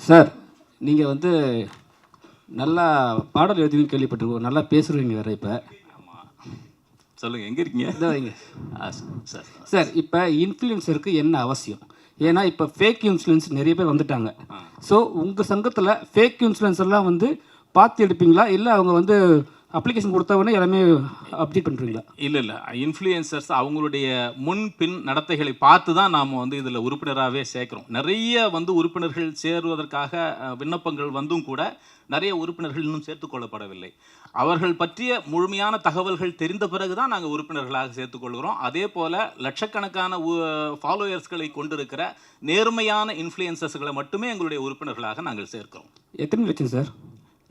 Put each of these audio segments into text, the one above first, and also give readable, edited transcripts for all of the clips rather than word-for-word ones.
Sir நீங்கள் வந்து நல்லா பாடல் எழுதுவீங்க கேள்விப்பட்டிருக்கோம், நல்லா பேசுகிறீங்க வேறு. இப்போ சொல்லுங்கள், எங்கே இருக்கீங்க? இதை வைங்க சார். சார் இப்போ இன்ஃப்ளூயன்சருக்கு என்ன அவசியம்? ஏன்னா இப்போ ஃபேக் இன்ஃப்ளூயன்ஸ் நிறைய பேர் வந்துட்டாங்க. ஸோ உங்கள் சங்கத்தில் ஃபேக் இன்ஃப்ளூயன்ஸர்லாம் வந்து பார்த்து எடுப்பீங்களா, இல்லை அவங்க வந்து அப்ளிகேஷன் கொடுத்தவொடனே எல்லாமே அப்டேட் பண்ணுறீங்களா? இல்லை, இன்ஃப்ளூயன்சர்ஸ் அவங்களுடைய முன் பின் நடத்தைகளை பார்த்து தான் நாம் வந்து இதில் உறுப்பினராகவே சேர்க்குறோம். நிறைய வந்து உறுப்பினர்கள் சேருவதற்காக விண்ணப்பங்கள் வந்தும் கூட நிறைய உறுப்பினர்கள் இன்னும் சேர்த்துக்கொள்ளப்படவில்லை. அவர்கள் பற்றிய முழுமையான தகவல்கள் தெரிந்த பிறகு தான் நாங்கள் உறுப்பினர்களாக சேர்த்துக்கொள்கிறோம். அதே போல் லட்சக்கணக்கான ஃபாலோயர்ஸ்களை கொண்டிருக்கிற நேர்மையான இன்ஃப்ளூயன்சர்ஸ்களை மட்டுமே எங்களுடைய உறுப்பினர்களாக நாங்கள் சேர்க்கிறோம். எத்தனை லட்சம் சார்?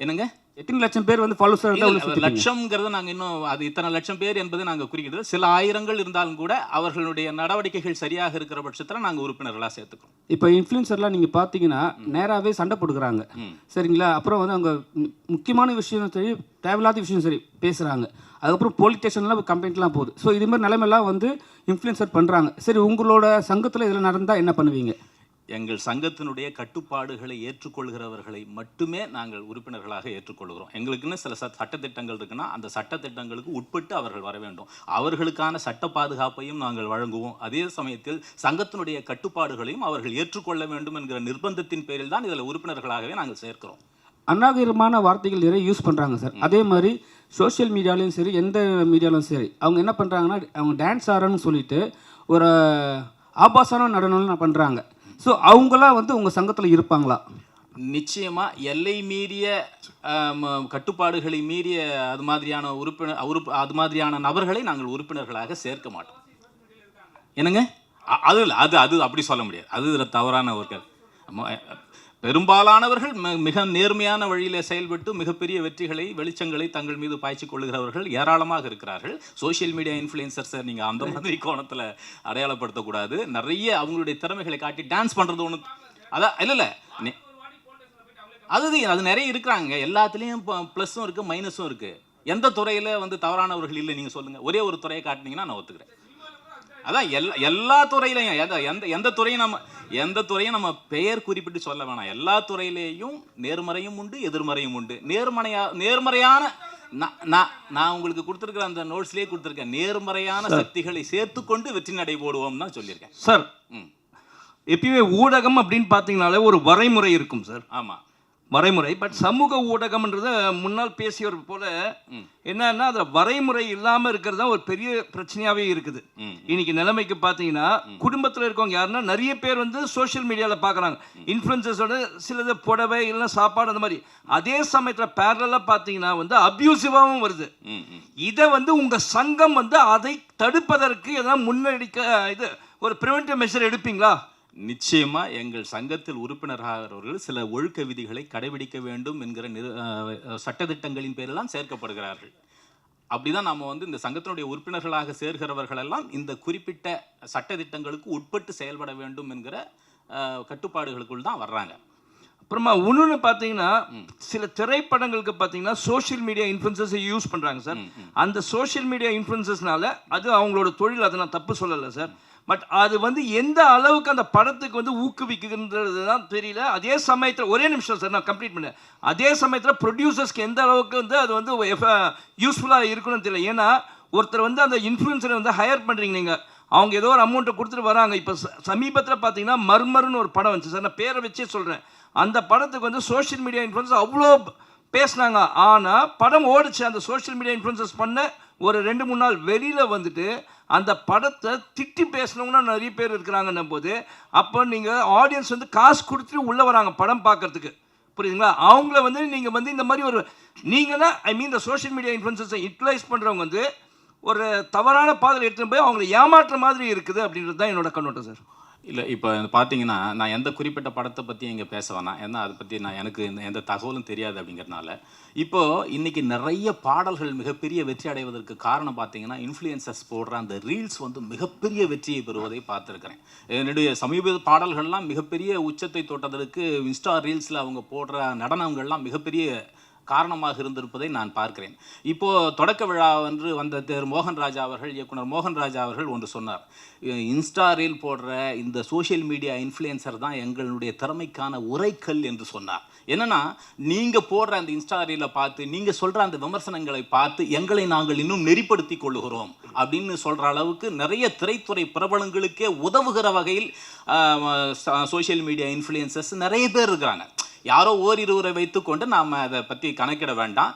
என்னங்க? எத்தனை லட்சம் பேர் வந்து ஃபாலோவர்ஸ்? லட்சம்ங்கிறது நாங்கள் இன்னும் அது இத்தனை லட்சம் பேர் என்பதை நாங்கள் குறிக்கிறது. சில ஆயிரங்கள் இருந்தாலும் கூட அவர்களுடைய நடவடிக்கைகள் சரியாக இருக்கிற பட்சத்தில் நாங்கள் உறுப்பினர்களாக சேர்த்துக்கிறோம். இப்போ இன்ஃப்ளூயன்சர்லாம் நீங்கள் பார்த்தீங்கன்னா நேராகவே சண்டை போட்டுக்கிறாங்க, சரிங்களா? அப்புறம் வந்து அவங்க முக்கியமான விஷயம் சரி, தேவையில்லாத விஷயம் சரி பேசுகிறாங்க. அதுக்கப்புறம் போலீஸ் ஸ்டேஷன்லாம் கம்ப்ளைண்ட்லாம் போகுது. ஸோ இது மாதிரி நிலைமையெல்லாம் வந்து இன்ஃப்ளூயன்சர் பண்ணுறாங்க. சரி, உங்களோட சங்கத்தில் இதில் நடந்தால் என்ன பண்ணுவீங்க? எங்கள் சங்கத்தினுடைய கட்டுப்பாடுகளை ஏற்றுக்கொள்கிறவர்களை மட்டுமே நாங்கள் உறுப்பினர்களாக ஏற்றுக்கொள்கிறோம். எங்களுக்குன்னு சில சட்டத்திட்டங்கள் இருக்குன்னா அந்த சட்டத்திட்டங்களுக்கு உட்பட்டு அவர்கள் வர வேண்டும். அவர்களுக்கான சட்ட பாதுகாப்பையும் நாங்கள் வழங்குவோம். அதே சமயத்தில் சங்கத்தினுடைய கட்டுப்பாடுகளையும் அவர்கள் ஏற்றுக்கொள்ள வேண்டும் என்கிற நிர்பந்தத்தின் பேரில் தான் இதில் உறுப்பினர்களாகவே நாங்கள் சேர்க்கிறோம். அநாகரிகமான வார்த்தைகள் நிறைய யூஸ் பண்ணுறாங்க சார். அதே மாதிரி சோஷியல் மீடியாலையும் சரி, எந்த மீடியாலையும் சரி, அவங்க என்ன பண்ணுறாங்கன்னா அவங்க டான்ஸ் ஆடுறன்னு சொல்லிட்டு ஒரு ஆபாசமான நடனம்லாம் பண்ணுறாங்க. ஸோ அவங்களாம் வந்து உங்கள் சங்கத்தில் இருப்பாங்களா? நிச்சயமாக எல்லை மீறிய கட்டுப்பாடுகளை மீறிய அது மாதிரியான அது மாதிரியான நபர்களை நாங்கள் உறுப்பினர்களாக சேர்க்க மாட்டோம். என்னங்க? அது இல்லை, அது அப்படி சொல்ல முடியாது. அது தவறான ஒரு பெரும்பாலானவர்கள் மிக நேர்மையான வழியில் செயல்பட்டு மிகப்பெரிய வெற்றிகளை வெளிச்சங்களை தங்கள் மீது பாய்ச்சி கொள்ளுகிறவர்கள் ஏராளமாக இருக்கிறார்கள். சோஷியல் மீடியா இன்ஃப்ளூயன்சர்ஸை நீங்கள் அந்த மாதிரி கோணத்தில் அடையாளப்படுத்தக்கூடாது. நிறைய அவங்களுடைய திறமைகளை காட்டி டான்ஸ் பண்ணுறது ஒன்று அதான் இல்லை அது நிறைய இருக்கிறாங்க. எல்லாத்துலேயும் ப்ளஸ்ஸும் இருக்குது மைனஸும் இருக்குது. எந்த துறையில் வந்து தவறானவர்கள் இல்லை நீங்கள் சொல்லுங்கள். ஒரே ஒரு துறையை காட்டினீங்கன்னா நான் ஒத்துக்கிறேன். அதான் எல்லா துறையிலையும் எந்த துறையும் நம்ம பெயர் குறிப்பிட்டு சொல்ல வேணாம். எல்லா துறையிலேயும் நேர்மறையும் உண்டு, எதிர்மறையும் உண்டு. நேர்மறையான நான் உங்களுக்கு கொடுத்துருக்கிற அந்த நோட்ஸ்லேயே கொடுத்துருக்கேன். நேர்மறையான சக்திகளை சேர்த்துக்கொண்டு வெற்றி நடை போடுவோம் தான் சொல்லியிருக்கேன் சார். எப்பயுமே ஊடகம் அப்படின்னு பார்த்தீங்கனாலே ஒரு வரைமுறை இருக்கும் சார். ஆமாம், வரைமுறை. பட் சமூக ஊடகம்ன்றது முன்னால் பேசியவர் போல என்னன்னா அதில் வரைமுறை இல்லாமல் இருக்கிறது தான் ஒரு பெரிய பிரச்சனையாகவே இருக்குது. இன்னைக்கு நிலைமைக்கு பார்த்தீங்கன்னா குடும்பத்தில் இருக்கவங்க யாருன்னா நிறைய பேர் வந்து சோஷியல் மீடியாவில் பார்க்குறாங்க இன்ஃப்ளூயன்சர்ஸோட சிலது புடவை இல்லைன்னா சாப்பாடு அந்த மாதிரி. அதே சமயத்தில் பேரலாக பார்த்தீங்கன்னா வந்து அப்யூசிவாகவும் வருது. இதை வந்து உங்கள் சங்கம் வந்து அதை தடுப்பதற்கு எதனா முன்னெடுக்க இது ஒரு ப்ரிவென்டிவ் மெஷர் எடுப்பீங்களா? நிச்சயமாக எங்கள் சங்கத்தில் உறுப்பினராகிறவர்கள் சில ஒழுக்க விதிகளை கடைபிடிக்க வேண்டும் என்கிற சட்டத்திட்டங்களின் பேரெல்லாம் சேர்க்கப்படுகிறார்கள். அப்படிதான் நாம் வந்து இந்த சங்கத்தினுடைய உறுப்பினர்களாக சேர்கிறவர்களெல்லாம் இந்த குறிப்பிட்ட சட்டத்திட்டங்களுக்கு உட்பட்டு செயல்பட வேண்டும் என்கிற கட்டுப்பாடுகளுக்குள் தான் வர்றாங்க. அப்புறமா இன்னொன்று பார்த்தீங்கன்னா சில திரைப்படங்களுக்கு பார்த்தீங்கன்னா சோஷியல் மீடியா இன்ஃப்ளூயன்சர்ஸை யூஸ் பண்ணுறாங்க சார். அந்த சோஷியல் மீடியா இன்ஃப்ளூயன்சர்ஸ்னால அது அவங்களோட தொழில், அதை நான் தப்பு சொல்லலை சார். பட் அது வந்து எந்த அளவுக்கு அந்த படத்துக்கு வந்து ஊக்குவிக்குன்றது தான் தெரியல. அதே சமயத்தில் ஒரே நிமிஷம் சார் நான் கம்ப்ளீட் பண்ணேன். அதே சமயத்தில் ப்ரொடியூசர்ஸ்க்கு எந்த அளவுக்கு வந்து அது வந்து யூஸ்ஃபுல்லாக இருக்கணும்னு தெரியல. ஏன்னா ஒருத்தர் வந்து அந்த இன்ஃப்ளூயன்சரை வந்து ஹையர் பண்ணுறீங்க நீங்கள், அவங்க ஏதோ ஒரு அமௌண்ட்டை கொடுத்துட்டு வராங்க. இப்போ சமீபத்தில் பார்த்தீங்கன்னா மர்மர்னு ஒரு படம் வந்துச்சு சார், நான் பேரை வச்சே சொல்கிறேன். அந்த படத்துக்கு வந்து சோஷியல் மீடியா இன்ஃப்ளூயன்சர் அவ்வளோ பேசினாங்க. ஆனால் படம் ஓடிச்சு. அந்த சோஷியல் மீடியா இன்ஃப்ளூயன்சர்ஸ் பண்ண ஒரு 2-3 நாள் வெளியில் வந்துட்டு அந்த படத்தை திட்டி பேசினவங்கன்னா நிறைய பேர் இருக்கிறாங்கன்னும் போது அப்போ நீங்கள் ஆடியன்ஸ் வந்து காசு கொடுத்துட்டு உள்ளே வராங்க படம் பார்க்கறதுக்கு, புரியுதுங்களா? அவங்கள வந்து நீங்கள் வந்து இந்த மாதிரி ஒரு நீங்கள் தான் இந்த சோஷியல் மீடியா இன்ஃப்ளூயன்சர்ஸை யூட்டிலைஸ் பண்ணுறவங்க வந்து ஒரு தவறான பாதையில் எடுத்துகிட்டு போய் அவங்களை ஏமாற்ற மாதிரி இருக்குது அப்படின்றது தான் என்னோட கண்ணோட்டம் சார். இல்லை, இப்போ பார்த்தீங்கன்னா நான் எந்த குறிப்பிட்ட படத்தை பற்றி இங்கே பேச வேணாம். ஏன்னா அதை பற்றி எனக்கு எந்த தகவலும் தெரியாது அப்படிங்கிறதுனால. இப்போது இன்றைக்கி நிறைய பாடல்கள் மிகப்பெரிய வெற்றி அடைவதற்கு காரணம் பார்த்தீங்கன்னா இன்ஃப்ளூயன்சர்ஸ் போடுற அந்த ரீல்ஸ் வந்து மிகப்பெரிய வெற்றியை பெறுவதை பார்த்துருக்கிறேன். என்னுடைய சமீப பாடல்கள்லாம் மிகப்பெரிய உச்சத்தை தொட்டதற்கு இன்ஸ்டா ரீல்ஸில் அவங்க போடுற நடனங்கள்லாம் மிகப்பெரிய காரணமாக இருந்திருப்பதை நான் பார்க்கிறேன். இப்போ தொடக்க விழா என்று வந்த மோகன்ராஜா அவர்கள், இயக்குனர் மோகன்ராஜா அவர்கள் ஒன்று சொன்னார். இன்ஸ்டா ரீல் போடுற இந்த சோஷியல் மீடியா இன்ஃப்ளூயன்சர் தான் எங்களுடைய திறமைக்கான உரைக்கல் என்று சொன்னார். என்னன்னா, நீங்க போடுற அந்த இன்ஸ்டா ரீலை பார்த்து, நீங்க சொல்ற அந்த விமர்சனங்களை பார்த்து எங்களை நாங்கள் இன்னும் நெறிப்படுத்திக் கொள்ளுகிறோம் அப்படின்னு சொல்ற அளவுக்கு நிறைய திரைத்துறை பிரபலங்களுக்கே உதவுகிற வகையில் சோஷியல் மீடியா இன்ஃப்ளூயன்சர்ஸ் நிறைய பேர் இருக்கிறாங்க. யாரோ ஓரிருவரை வைத்துக்கொண்டு நாம் அதை பற்றி கணக்கிட வேண்டாம்.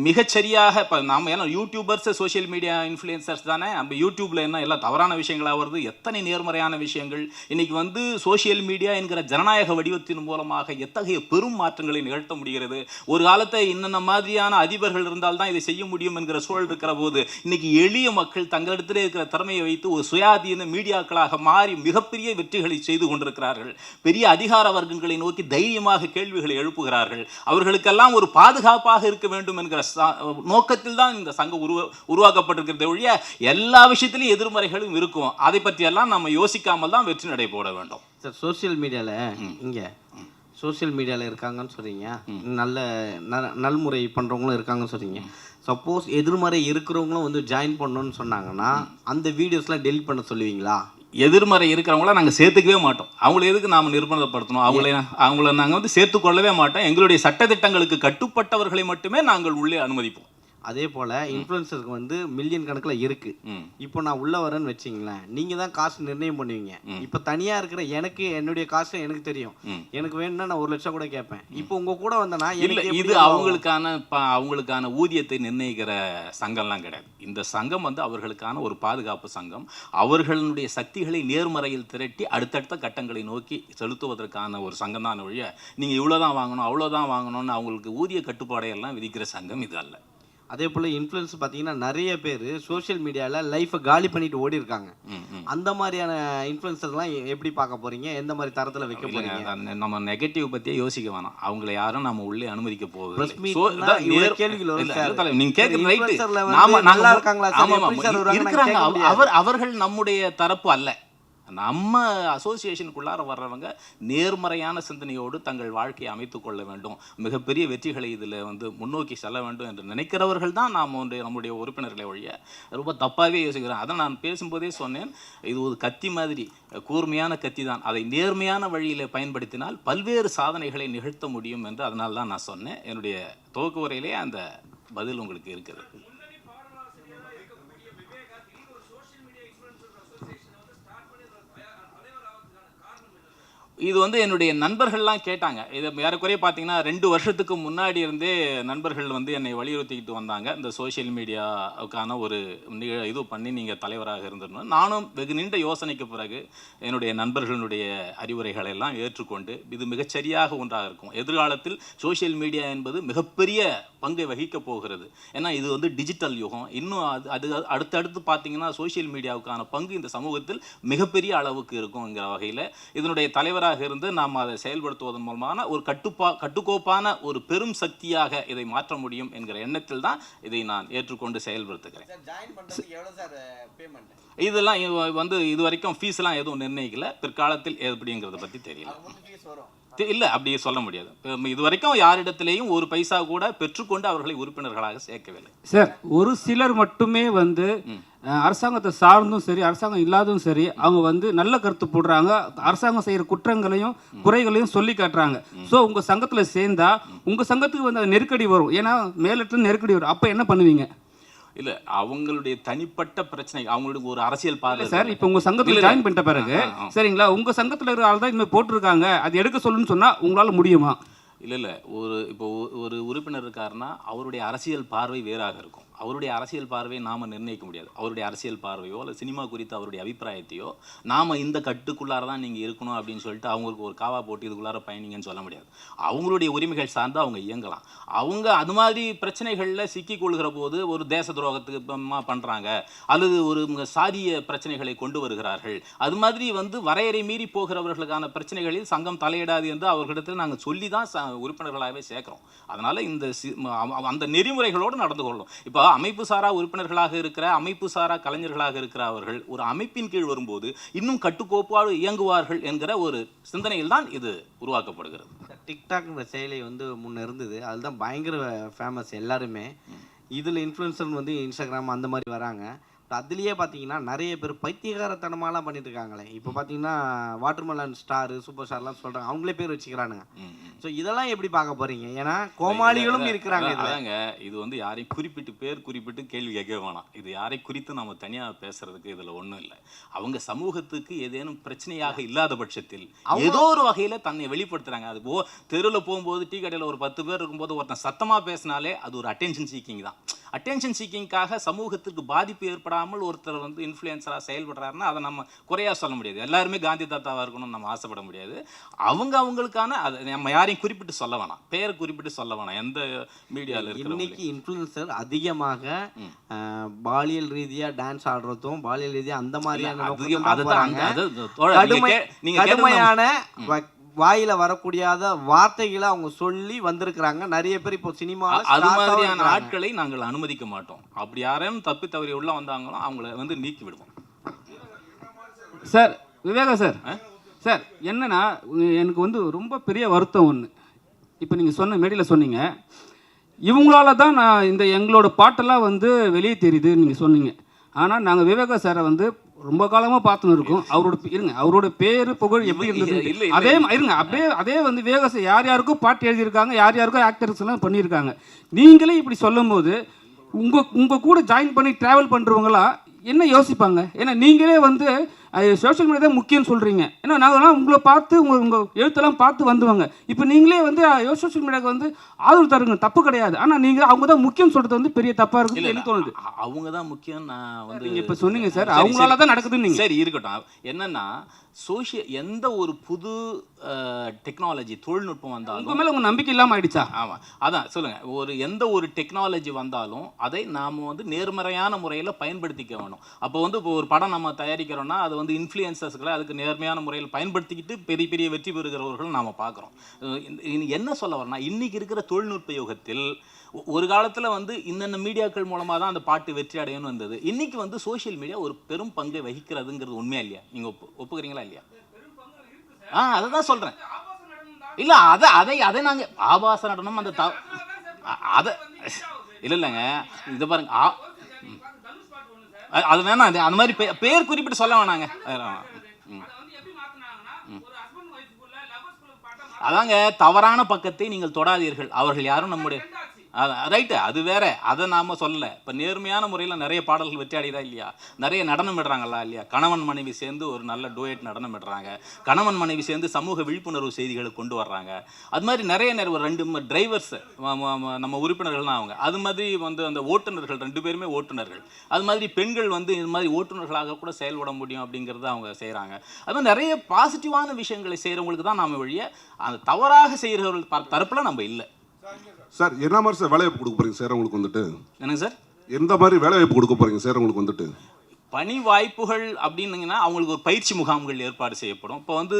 மிகச்சரியாக இப்போ நாம் ஏன்னா யூடியூபர்ஸ் சோஷியல் மீடியா இன்ஃப்ளூயன்சர்ஸ் தானே. நம்ம யூடியூப்பில் என்ன எல்லாம் தவறான விஷயங்களாக வருது, எத்தனை நேர்மறையான விஷயங்கள். இன்றைக்கி வந்து சோஷியல் மீடியா என்கிற ஜனநாயக வடிவத்தின் மூலமாக எத்தகைய பெரும் மாற்றங்களை நிகழ்த்த முடிகிறது. ஒரு காலத்தை இன்னென்ன மாதிரியான அதிபர்கள் இருந்தால்தான் இதை செய்ய முடியும் என்கிற சூழல் இருக்கிற போது இன்றைக்கி எளிய மக்கள் தங்களிடத்திலே இருக்கிற திறமையை வைத்து ஒரு சுயாதீன மீடியாக்களாக மாறி மிகப்பெரிய வெற்றிகளை செய்து கொண்டிருக்கிறார்கள். பெரிய அதிகார வர்க்கங்களை நோக்கி தைரியமாக கேள்விகளை எழுப்புகிறார்கள். அவர்களுக்கெல்லாம் ஒரு பாதுகாப்பாக இருக்க வேண்டும் என்கிற நோக்கத்தில் தான் இந்த சங்கம் உருவாக்கப்பட்டிருக்கிறத ஒழிய எல்லா விஷயத்திலும் எதிர்மறைகளும் இருக்கும். அதை பற்றியெல்லாம் நம்ம யோசிக்காமல் தான் வெற்றி நடை போட வேண்டும். சார், சோசியல் மீடியாவில் இருக்காங்கன்னு சொல்கிறீங்க, நல்முறை பண்ணுறவங்களும் இருக்காங்கன்னு சொல்கிறீங்க. சப்போஸ் எதிர்மறை இருக்கிறவங்களும் வந்து ஜாயின் பண்ணணும்னு சொன்னாங்கன்னா அந்த வீடியோஸ்லாம் டெலிட் பண்ண சொல்லுவீங்களா? எதிர்மறை இருக்கிறவங்கள நாங்கள் சேர்த்துக்கவே மாட்டோம். அவங்கள எதுக்கு நாம் நிர்பந்தப்படுத்தணும்? அவங்கள நாங்கள் வந்து சேர்த்துக்கொள்ளவே மாட்டோம். எங்களுடைய சட்டத்திட்டங்களுக்கு கட்டுப்பட்டவர்களை மட்டுமே நாங்கள் உள்ளே அனுமதிப்போம். அதே போல் இன்ஃப்ளூயன்சருக்கு வந்து மில்லியன் கணக்கில் இருக்குது. இப்போ நான் உள்ளே வரேன்னு வச்சிங்களேன், நீங்கள் தான் காசு நிர்ணயம் பண்ணுவீங்க. இப்போ தனியாக இருக்கிற எனக்கு என்னுடைய காசு எனக்கு தெரியும். எனக்கு வேணும்னா நான் 1 லட்சம் கூட கேட்பேன். இப்போ உங்கள் கூட வந்தேன்னா இல்லை, இது அவங்களுக்கான ஊதியத்தை நிர்ணயிக்கிற சங்கம்லாம் கிடையாது. இந்த சங்கம் வந்து அவர்களுக்கான ஒரு பாதுகாப்பு சங்கம். அவர்களுடைய சக்திகளை நேர்மறையில் திரட்டி அடுத்தடுத்த கட்டங்களை நோக்கி செலுத்துவதற்கான ஒரு சங்கம் தான் ஒழிய நீங்கள் இவ்வளோதான் வாங்கணும் அவ்வளோதான் வாங்கணும்னு அவங்களுக்கு ஊதிய கட்டுப்பாடையெல்லாம் விதிக்கிற சங்கம் இது அல்ல. அதே போல் இன்ஃப்ளூயன்ஸ் பார்த்தீங்கன்னா நிறைய பேர் சோஷியல் மீடியாவில் லைஃப்பை காலி பண்ணிட்டு ஓடி இருக்காங்க. அந்த மாதிரியான இன்ஃப்ளூயன்சர்லாம் எப்படி பார்க்க போகிறீங்க? எந்த மாதிரி தரத்தில் வைக்க போகிறீங்க? நம்ம நெகட்டிவ் பற்றியே யோசிக்க வேணாம். அவங்கள யாரும் நம்ம உள்ளே அனுமதிக்க போகுது. நீங்க கேட்குற ரைட்டு. அவர்கள் நம்முடைய தரப்பு அல்ல. நம்ம அசோசியேஷனுக்குள்ளார வர்றவங்க நேர்மறையான சிந்தனையோடு தங்கள் வாழ்க்கையை அமைத்துக் கொள்ள வேண்டும், மிகப்பெரிய வெற்றிகளை இதில் வந்து முன்னோக்கி செல்ல வேண்டும் என்று நினைக்கிறவர்கள் தான் நாம் நம்முடைய உறுப்பினர்களை ஒழிய ரொம்ப தப்பாகவே யோசிக்கிறோம். அதை நான் பேசும்போதே சொன்னேன், இது ஒரு கத்தி மாதிரி, கூர்மையான கத்தி தான். அதை நேர்மையான வழியில் பயன்படுத்தினால் பல்வேறு சாதனைகளை நிகழ்த்த முடியும் என்று அதனால தான் நான் சொன்னேன். என்னுடைய துவக்க உரையிலே அந்த பதில் உங்களுக்கு இருக்குது. இது வந்து என்னுடைய நண்பர்கள்லாம் கேட்டாங்க. இதை ஏறக்குறைய பார்த்தீங்கன்னா 2 வருஷத்துக்கு முன்னாடி இருந்தே நண்பர்கள் வந்து என்னை வலியுறுத்திக்கிட்டு வந்தாங்க. இந்த சோஷியல் மீடியாவுக்கான ஒரு இது பண்ணி நீங்கள் தலைவராக இருந்திருந்தோம். நானும் வெகு நீண்ட யோசனைக்கு பிறகு என்னுடைய நண்பர்களுடைய அறிவுரைகளை எல்லாம் ஏற்றுக்கொண்டு இது மிகச்சரியாக ஒன்றாக இருக்கும். எதிர்காலத்தில் சோஷியல் மீடியா என்பது மிகப்பெரிய பங்கை வகிக்க போகிறது. ஏன்னா இது வந்து டிஜிட்டல் யுகம். இன்னும் அது அடுத்தடுத்து பார்த்தீங்கன்னா சோஷியல் மீடியாவுக்கான பங்கு இந்த சமூகத்தில் மிகப்பெரிய அளவுக்கு இருக்குங்கிற வகையில் இதனுடைய தலைவராக இருந்து நாம் அதை செயல்படுத்துவதன் மூலமான ஒரு கட்டுக்கோப்பான ஒரு பெரும் சக்தியாக இதை மாற்ற முடியும் என்கிற எண்ணத்தில் தான் இதை நான் ஏற்றுக்கொண்டு செயல்படுத்துகிறேன். இதெல்லாம் வந்து இது வரைக்கும் ஃபீஸ்லாம் எதுவும் நிர்ணயிக்கல. பிற்காலத்தில் எப்படிங்கிறத பற்றி தெரியல. இல்லை, அப்படி சொல்ல முடியாது. இது வரைக்கும் யாரிடத்திலேயும் ஒரு பைசா கூட பெற்றுக்கொண்டு அவர்களை உறுப்பினர்களாக சேர்க்கவில்லை. சார், ஒரு சிலர் மட்டுமே வந்து அரசாங்கத்தை சார்ந்தும் சரி அரசாங்கம் இல்லாததும் சரி அவங்க வந்து நல்ல கருத்து போடுறாங்க, அரசாங்கம் செய்கிற குற்றங்களையும் குறைகளையும் சொல்லி காட்டுறாங்க. ஸோ உங்கள் சங்கத்தில் சேர்ந்தா உங்கள் சங்கத்துக்கு வந்து அது நெருக்கடி வரும். ஏன்னா மேலிட்ட நெருக்கடி வரும். அப்போ என்ன பண்ணுவீங்க? இல்லை, அவங்களுடைய தனிப்பட்ட பிரச்சனை, அவங்களுக்கு ஒரு அரசியல் பார்வை சார். இப்போ உங்கள் சங்கத்தில் ஜாயின் பண்ணிட்ட பிறகு சரிங்களா, உங்கள் சங்கத்தில் இருக்கிற ஆள் தான் இனிமேல் போட்டிருக்காங்க, அது எடுக்க சொல்லுன்னு சொன்னால் உங்களால் முடியுமா? இல்லை, இப்போ ஒரு உறுப்பினர் இருக்காருன்னா அவருடைய அரசியல் பார்வை வேறாக இருக்கும். அவருடைய அரசியல் பார்வையை நாம் நிர்ணயிக்க முடியாது. அவருடைய அரசியல் பார்வையோ இல்லை சினிமா குறித்து அவருடைய அபிப்பிராயத்தையோ நாம் இந்த கட்டுக்குள்ளார தான் நீங்கள் இருக்கணும் அப்படின்னு சொல்லிட்டு அவங்களுக்கு ஒரு காவா போட்டு இதுக்குள்ளார பயணிங்கன்னு சொல்ல முடியாது. அவங்களுடைய உரிமைகள் சார்ந்து அவங்க இயங்கலாம். அவங்க அது மாதிரி பிரச்சனைகளில் சிக்கி கொள்கிற போது ஒரு தேச துரோகத்துக்கு பண்ணுறாங்க அல்லது ஒரு சாதிய பிரச்சனைகளை கொண்டு வருகிறார்கள், அது மாதிரி வந்து வரையறை மீறி போகிறவர்களுக்கான பிரச்சனைகளில் சங்கம் தலையிடாது என்று அவர்களிடத்தில் நாங்கள் சொல்லி தான் உறுப்பினர்களாகவே சேர்க்கிறோம். அதனால் அந்த நெறிமுறைகளோடு நடந்து கொள்ளும். இப்போ அமைப்பு சாரா உறுப்பினர்களாக இருக்கிற அமைப்பு சாரா கலைஞர்களாக இருக்கிற அவர்கள் ஒரு அமைப்பின் கீழ் வரும்போது இன்னும் கட்டுக்கோப்பாடு இயங்குவார்கள் என்கிற ஒரு சிந்தனையில் தான் இது உருவாக்கப்படுகிறது. டிக்டாக்ன்ற செயலி வந்து முன்ன இருந்தது. அதுதான் பயங்கர ஃபேமஸ் எல்லாருமே. இதில் இன்ஃப்ளூயன்சர் வந்து இன்ஸ்டாகிராம் அந்த மாதிரி வராங்க. அதுலேயே பார்த்தீங்கன்னா நிறைய பேர் பைத்தியகாரத்தனமாலாம் பண்ணிட்டு இருக்காங்களே. இப்போ பார்த்தீங்கன்னா வாட்டர்மெலன் ஸ்டாரு சூப்பர் ஸ்டார்லாம் சொல்கிறாங்க, அவங்களே பேர் வச்சுக்கிறானுங்க. ஸோ இதெல்லாம் எப்படி பார்க்க போறீங்க? ஏன்னா கோமாளிகளும் இருக்கிறாங்க. அதாங்க, இது வந்து யாரையும் குறிப்பிட்டு பேர் குறிப்பிட்டு கேள்வி கேட்க வேணாம். இது யாரை குறித்து நம்ம தனியாக பேசுறதுக்கு இதில் ஒன்றும் இல்லை. அவங்க சமூகத்துக்கு ஏதேனும் பிரச்சனையாக இல்லாத பட்சத்தில் ஏதோ ஒரு வகையில் தன்னை வெளிப்படுத்துறாங்க. அது தெருவில் போகும்போது டீ கடையில் ஒரு 10 பேர் இருக்கும்போது ஒருத்தன் சத்தமாக பேசினாலே அது ஒரு அட்டென்ஷன் சீக்கிங் தான். அட்டென்ஷன் சீக்கிங்காக சமூகத்திற்கு பாதிப்பு ஏற்படாமல் ஒருத்தர் வந்து இன்ஃப்ளூயன்சராக செயல்படுறாருன்னா அதை நம்ம குறையாக சொல்ல முடியாது. எல்லாருமே காந்தி தாத்தாவாக இருக்கணும்னு நம்ம ஆசைப்பட முடியாது. அவங்களுக்கான அதை நம்ம யாரையும் குறிப்பிட்டு சொல்ல வேணாம், பெயர் குறிப்பிட்டு சொல்ல வேணாம். எந்த மீடியாவில் இருக்கிற இன்னைக்கு இன்ஃப்ளூயன்சர் அதிகமாக பாலியல் ரீதியா டான்ஸ் ஆடுறதும் பாலியல் ரீதியா அந்த மாதிரியான கடுமையான வாயில வரக்கூடியாத வார்த்தைகளை அவங்க சொல்லி வந்திருக்கிறாங்க. நிறைய பேர் இப்போ சினிமா அது மாதிரியான ஆட்களை நாங்கள் அனுமதிக்க மாட்டோம். அப்படி யாரும் தப்பி தவறி உள்ள வந்தாங்களோ அவங்கள வந்து நீக்கி விடுவோம். சார் விவேகா சார், சார் என்னன்னா எனக்கு வந்து ரொம்ப பெரிய வருத்தம் ஒன்று. இப்போ நீங்கள் சொன்ன மேடையில் சொன்னீங்க, இவங்களால தான் நான் இந்த எங்களோட பாட்டெல்லாம் வந்து வெளியே தெரியுதுன்னு நீங்கள் சொன்னீங்க. ஆனால் நாங்கள் விவேகா சாரை வந்து ரொம்ப காலமாக பார்த்துன்னு இருக்கோம். அவரோட பேர் புகழ் எப்படி இருந்தது அதே இருங்க அப்படியே அதே வந்து விவேகா சார் யார் யாருக்கும் பாட்டு எழுதியிருக்காங்க, யார் யாருக்கும் ஆக்டர்ஸ் எல்லாம் பண்ணியிருக்காங்க. நீங்களே இப்படி சொல்லும் போது உங்கள் கூட ஜாயின் பண்ணி ட்ராவல் பண்ணுறவங்களாம் என்ன யோசிப்பாங்க? ஏன்னா நீங்களே வந்து சோஷியல் மீடியா தான் முக்கியம்னு சொல்கிறீங்க. ஏன்னா நாங்கள்லாம் உங்களை பார்த்து உங்கள் எழுத்தெல்லாம் பார்த்து வந்துவாங்க. இப்போ நீங்களே வந்து சோஷியல் மீடியாவுக்கு வந்து ஆதரவு தருங்க, தப்பு கிடையாது. ஆனால் நீங்கள் அவங்க தான் முக்கியம் சொல்கிறது வந்து பெரிய தப்பாக இருக்குன்னு எனக்கு தோணுது. அவங்க தான் முக்கியம். நான் வந்து நீங்கள் இப்போ சொன்னீங்க சார், அவங்களால தான் நடக்குதுன்னு நீங்கள். சரி இருக்கட்டும். என்னன்னா எந்த ஒரு புது டெக்னாலஜி தொழில்நுட்பம் வந்தாலும் உங்கள் மேலே உங்கள் நம்பிக்கை இல்லாமல் ஆயிடுச்சா? ஆமாம், அதான் சொல்லுங்கள். எந்த ஒரு டெக்னாலஜி வந்தாலும் அதை நாம் வந்து நேர்மறையான முறையில் பயன்படுத்திக்க வேணும். அப்போ வந்து இப்போ ஒரு படம் நம்ம தயாரிக்கிறோன்னா அது வந்து இன்ஃப்ளூயன்சர்ஸ்களை அதுக்கு நேர்மையான முறையில் பயன்படுத்திக்கிட்டு பெரிய பெரிய வெற்றி பெறுகிறவர்கள் நாம் பார்க்குறோம். என்ன சொல்ல வரேன்னா, இன்றைக்கி இருக்கிற தொழில்நுட்ப யுகத்தில் ஒரு காலத்தில் வந்து இன்னென்ன மீடியாக்கள் மூலமாக தான் அந்த பாட்டு வெற்றி அடையணும் வந்தது. இன்றைக்கி வந்து சோஷியல் மீடியா ஒரு பெரும் பங்கை வகிக்கிறதுங்கிறது உண்மையா இல்லையா? நீங்கள் ஒப்புக்கிறீங்களா இல்லையா? அதை தான் சொல்கிறேன். இல்லை அதை நாங்கள் ஆபாச நடனம் அந்த அதை இல்லைங்க, இதை பாருங்க. அது வேணாம், அந்த மாதிரி பேர் குறிப்பிட்டு சொல்ல வேணாங்க. அதாங்க, தவறான பக்கத்தை நீங்கள் தொடாதீர்கள். அவர்கள் யாரும் நம்முடைய ரைட்டு, அது வேற, அதை நாம சொல்லலை. இப்போ நேர்மையான முறையில் நிறைய பாடல்கள் வெற்றி அடையுதா இல்லையா? நிறைய நடனம் விடுறாங்களா இல்லையா? கணவன் மனைவி சேர்ந்து ஒரு நல்ல டூயட் நடனம் விடுறாங்க. கணவன் மனைவி சேர்ந்து சமூக விழிப்புணர்வு செய்திகளை கொண்டு வர்றாங்க. அது மாதிரி நிறைய ஒரு 2 டிரைவர்ஸ் நம்ம உறுப்பினர்கள்லாம் அவங்க. அது மாதிரி வந்து அந்த ஓட்டுநர்கள் 2 பேருமே ஓட்டுநர்கள். அது மாதிரி பெண்கள் வந்து இது மாதிரி ஓட்டுநர்களாக கூட செயல்பட முடியும் அப்படிங்கிறத அவங்க செய்கிறாங்க. அது மாதிரி நிறைய பாசிட்டிவான விஷயங்களை செய்கிறவங்களுக்கு தான் நாம் வழிய அந்த தவறாக செய்கிறவர்கள் தரப்பில் நம்ம இல்லை. சார் என்ன மாதிரி சார் வேலைவாய்ப்பு கொடுக்க போறீங்க சார் உங்களுக்கு வந்துட்டு? என்னங்க சார்? எந்த மாதிரி வேலைவாய்ப்பு கொடுக்க போறீங்க சார் உங்களுக்கு வந்துட்டு? பணி வாய்ப்புகள் அப்படின்னீங்கன்னா அவங்களுக்கு ஒரு பயிற்சி முகாம்கள் ஏற்பாடு செய்யப்படும். இப்போ வந்து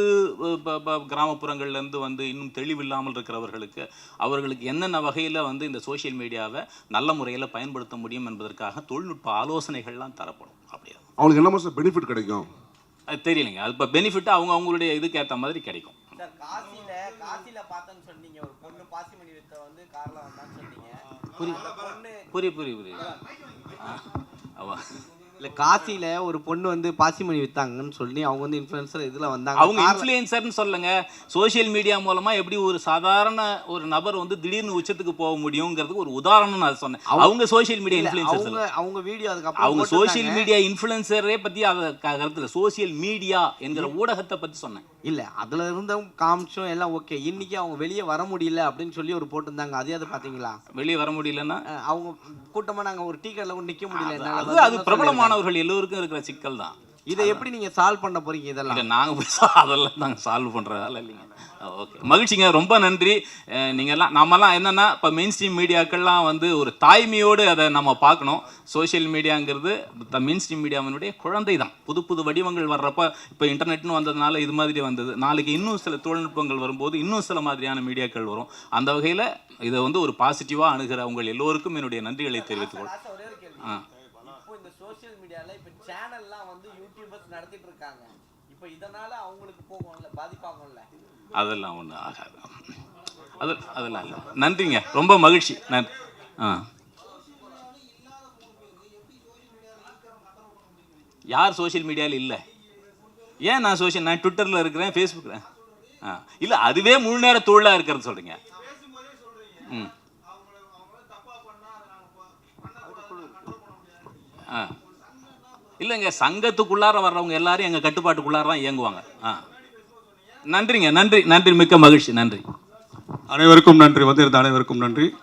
கிராமப்புறங்கள்லேருந்து வந்து இன்னும் தெளிவில்லாமல் இருக்கிறவர்களுக்கு அவர்களுக்கு என்னென்ன வகையில் வந்து இந்த சோஷியல் மீடியாவை நல்ல முறையில் பயன்படுத்த முடியும் என்பதற்காக தொழில்நுட்ப ஆலோசனைகள்லாம் தரப்படும். அப்படியா? அவங்களுக்கு என்ன மாதிரி சார் பெனிஃபிட் கிடைக்கும்? அது தெரியலைங்க. அது இப்போ பெனிஃபிட் அவங்களுடைய இதுக்கு ஏற்ற மாதிரி கிடைக்கும். காசில பார்த்தேன்னு சொன்னீங்க, ஒரு பொண்ணு பாசிமணி வித்த வந்து கார்ல வந்தான்னு சொன்னீங்க. புரியுது. இல்ல, காசில ஒரு பொண்ணு வந்து பாசிமணி வித்தாங்கன்னு சொல்லி அவங்க வந்து இன்ஃப்ளூயன்சர் இதுல வந்தாங்க. அவங்க இன்ஃப்ளூயன்சர்னு சொல்லுங்க. சோஷியல் மீடியா மூலமா எப்படி ஒரு சாதாரண ஒரு நபர் வந்து திடீர்னு உச்சத்துக்கு போக முடியுங்கிறதுக்கு ஒரு உதாரணம் நான் சொன்னேன். அவங்க சோஷியல் மீடியா இன்ஃப்ளூயன்சர். அவங்க வீடியோ அதுக்கப்புறம் அவங்க சோஷியல் மீடியா இன்ஃப்ளூயன்சரே பத்தி அத கருத்துல சோஷியல் மீடியா என்கிற ஊடகத்தை பத்தி சொன்னேன். இல்ல, அதுல இருந்தும் காமிச்சோம் எல்லாம் ஓகே. இன்னைக்கு அவங்க வெளியே வர முடியல அப்படின்னு சொல்லி ஒரு போட்டிருந்தாங்க. அதையாவது பாத்தீங்களா? வெளியே வர முடியலன்னா அவங்க கூட்டமா நாங்க ஒரு டீ கடையில நிக்க முடியல. அது பிரபலமானவர்கள் எல்லோருக்கும் இருக்கிற சிக்கல் தான். இதை எப்படி நீங்க சால்வ் பண்ண போறீங்க? இதெல்லாம் நாங்க அதெல்லாம் நாங்க சால்வ் பண்றதால இல்லைங்க. ஓகே, மகிழ்ச்சிங்க, ரொம்ப நன்றி. நம்மலாம் என்னன்னா இப்போ மெயின் ஸ்ட்ரீம் மீடியாக்கள்லாம் வந்து ஒரு தாய்மையோடு அதை நம்ம பார்க்கணும். சோஷியல் மீடியாங்கிறது மெயின் ஸ்ட்ரீம் மீடியாவினுடைய குழந்தை தான். புது புது வடிவங்கள் வர்றப்ப இப்போ இன்டர்நெட்னு வந்ததுனால இது மாதிரி வந்தது. நாளைக்கு இன்னும் சில தொழில்நுட்பங்கள் வரும்போது இன்னும் சில மாதிரியான மீடியாக்கள் வரும். அந்த வகையில் இதை வந்து ஒரு பாசிட்டிவாக அணுகிற உங்கள் எல்லோருக்கும் என்னுடைய நன்றிகளை தெரிவித்துக்கொள். இந்த சோஷியல் மீடியால இப்போ சேனல்லாம் வந்து யூடியூபர்ஸ் நடத்திட்டு இருக்காங்க. இப்போ இதனால அவங்களுக்கு போகும்ல, பாதிப்பாகும்ல? அதெல்லாம் ஒன்றும் ஆகாது. அதெல்லாம் இல்லை. நன்றிங்க, ரொம்ப மகிழ்ச்சி. நன்றி. யார் சோஷியல் மீடியாவில் இல்லை? ஏன் நான் ட்விட்டரில் இருக்கிறேன், ஃபேஸ்புக்கில். இல்லை, அதுவே முழு நேர தொழிலாக இருக்கிறது சொல்கிறீங்க. ம் இல்லைங்க, சங்கத்துக்குள்ளார வர்றவங்க எல்லாரும் எங்கள் கட்டுப்பாட்டுக்குள்ளார தான் இயங்குவாங்க. நன்றிங்க, நன்றி, மிக்க மகிழ்ச்சி, நன்றி. அனைவருக்கும் நன்றி, வந்திருந்த அனைவருக்கும் நன்றி.